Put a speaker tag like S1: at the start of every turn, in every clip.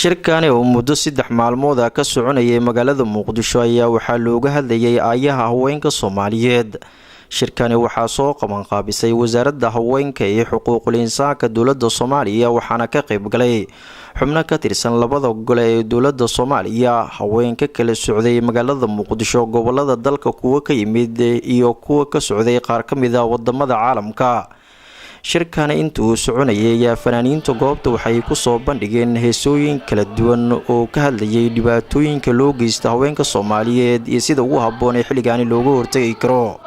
S1: shirkani oo muddo 3 maalmood ka soconayay magaalada Muqdisho ayaa waxaa looga hadlayay aayaha haweenka Soomaaliyeed. shirkani waxaa soo qaban qaabisay wasaaradda haweenka iyo xuquuqul insaanka dowladda Soomaaliya waxaana ka qayb galay xubno ka tirsan labada gole ee dowladda Soomaaliya. haweenka kala socday magaalada Muqdisho gobolada dalka kuwa ka yimid iyo kuwa ka socday qaar ka mid ah wadamada caalamka. shirkani intuu soconayay ayaa fanaaniinta goobta waxay ku soo bandhigeen heesooyin kala duwan oo ka hadlayay dhibaatooyinka loo geysto haweenka Soomaaliyeed iyo sida ugu habboon ee xilligan looga hortagi karo.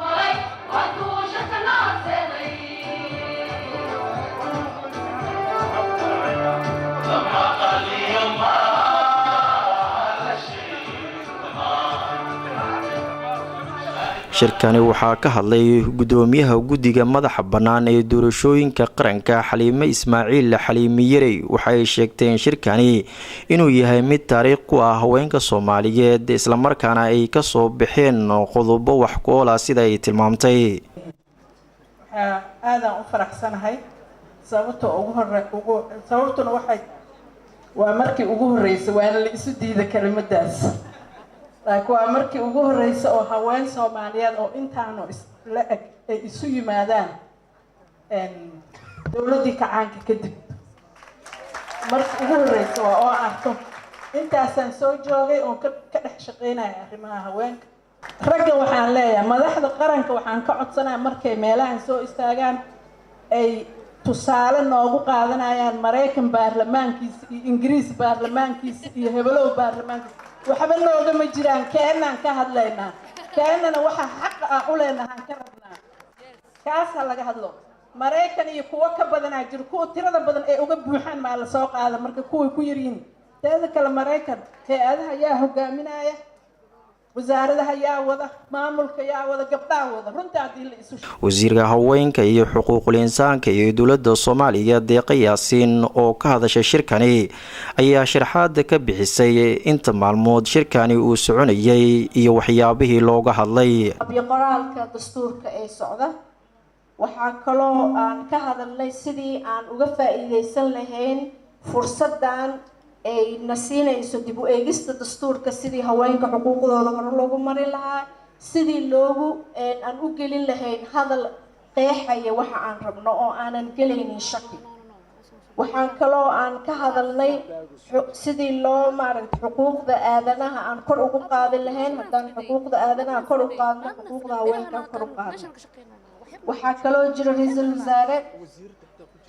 S1: shirkani waxaa ka hadlay gudoomiyaha guddiga madaxa bannaan ee doorashooyinka qaranka Xaliime Ismaaciil Xaliimiyare. waxay sheegteen shirkani inuu yahay mid taariikh ku ah haweenka Soomaaliyeed isla markaana ay ka soo baxeen qodobo wax ku ool ah sida ay tilmaamtay.
S2: aadaan u faraxsanahay sababtuna waa markii ugu horeysay waana la isu diiday kelimadaas. waa markii ugu horeysay oo haween Soomaaliyeed oo intaanu la eg ay isu yimaadaan dowladii kacaanka kadib. markii ugu horeysay oo arko intaasaan soo joogay oo ka dhex shaqeynaya arrimaha haweenka. ragga waxaan leeyahay madaxda qaranka waxaan ka codsanayaa markay meelahan soo istaagaan ay tusaale noogu qaadanayaan Mareykan baarlamaankiisa iyo Ingiriis baarlamaankiisa iyo Heblow baarlamaankiisa. waxba noogama jiraan keenan ka hadlaynaa keenana waxa xaq ah u leenahay ka rabnaa kaas laga hadlo. Mareykan iyo kuwa ka badanaa jir kuwa tirada badan ee uga buuxaan ma la soo qaada marka kuwa ku yiriin teeda kale Mareykan hay'adaha ayaa hogaaminaya wasaaradaha ayaa wada maamulka ayaa wada gabdhaha wada runtii hadii la isu
S1: wasiirka haweenka iyo xuquuqul insaanka ee dowladda Soomaaliya Deeqa Yaasiin oo ka hadashay shirkani ayaa sharaxaad ka bixisay inta maalmood shirkani uu soconayay iyo waxyaabihii looga hadlay.
S3: qoraalka dastuurka ee socda waxaa kaloo aan ka hadalnay sidii aan uga faa'iideysan lahayn fursadan ay nasiinayso dib u eegista dastuurka sidii haweenka xuquuqdooda hor loogu mari lahaa sidii loogu aan u gelin lahayn hadal qeexaya waxa aan rabno oo aanan gelaynin shaki. waxaan kaloo aan ka hadalnay sidii loo maaragtay xuquuqda aadanaha aan kor ugu qaadin lahayn haddaan xuquuqda aadanaha kor u qaadno xuquuqda haweenka kor u qaadno. waxaa kaloo jira ra'iisul wasaare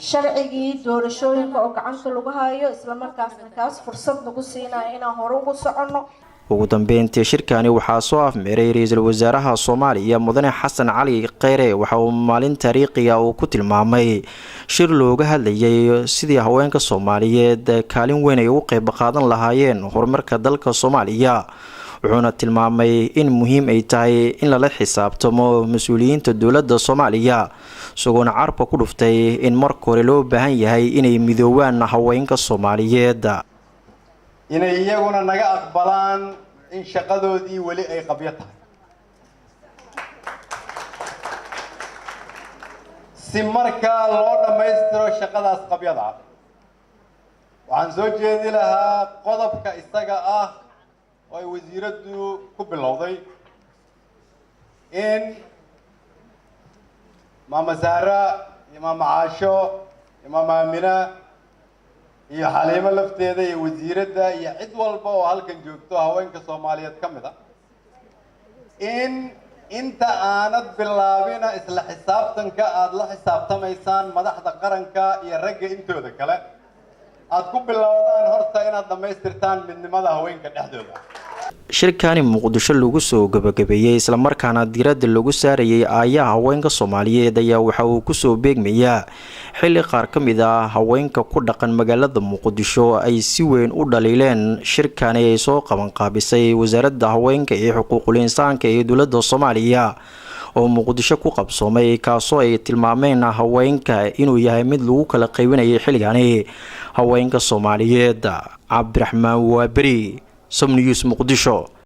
S3: sharcigii doorashooyinka oo gacanta lagu hayo isla markaasna kaas fursad lagu siinayo inaan hore ugu socono.
S1: ugu dambeyntii shirkani waxaa soo afmeeray ra'iisul wasaaraha Soomaaliya Mudane Xasan Cali Kheyre. waxa uu maalin taariikhi ah uu ku tilmaamay shir looga hadlayay sidii haweenka Soomaaliyeed kaalin weyn ay u qayb qaadan lahaayeen horumarka dalka Soomaaliya. wuxuuna tilmaamay in muhiim ay tahay in lala xisaabtamo mas'uuliyiinta dowladda Soomaaliya isagoona carabka ku dhuftay in marka hore loo baahan yahay inay midoobaan haweenka Soomaaliyeed
S4: inay iyaguna naga aqbalaan in shaqadoodii wali ay qabyo tahay si marka loo dhameystiro shaqadaas qabyada ah. waxaan soo jeedi lahaa qodobka isaga ah oo ay wasiiradu ku bilowday in Mama Sara iyo Mama Caasho iyo Mama Amina iyo Xaliimo lafteeda iyo wasiirada iyo cid walba oo halkan joogto haweenka Soomaaliyeed kamid ah in inta aanad bilaabina isla xisaabtanka aad la xisaabtamaysaan madaxda qaranka iyo ragga intooda kale aad ku bilowdaan horta inaad dhameystirtaan midnimada haweenka dhexdooda.
S1: shirkani Muqdisho lagu soo gabagabeeyay isla markaana diiradda lagu saarayay aayaha haweenka Soomaaliyeed ayaa waxa uu ku soo beegmayaa xilli qaar ka mid ah haweenka ku dhaqan magaalada Muqdisho ay si weyn u dhaliileen shirkani ay soo qaban qaabisay wasaaradda haweenka iyo xuquuqul insaanka ee dowladda Soomaaliya oo Muqdisho ku qabsoomay kaasoo ay tilmaameen haweenka inuu yahay mid lagu kala qaybinayo xilligani haweenka Soomaaliyeed. Cabdiraxmaan Waabari Som News Muqdisho.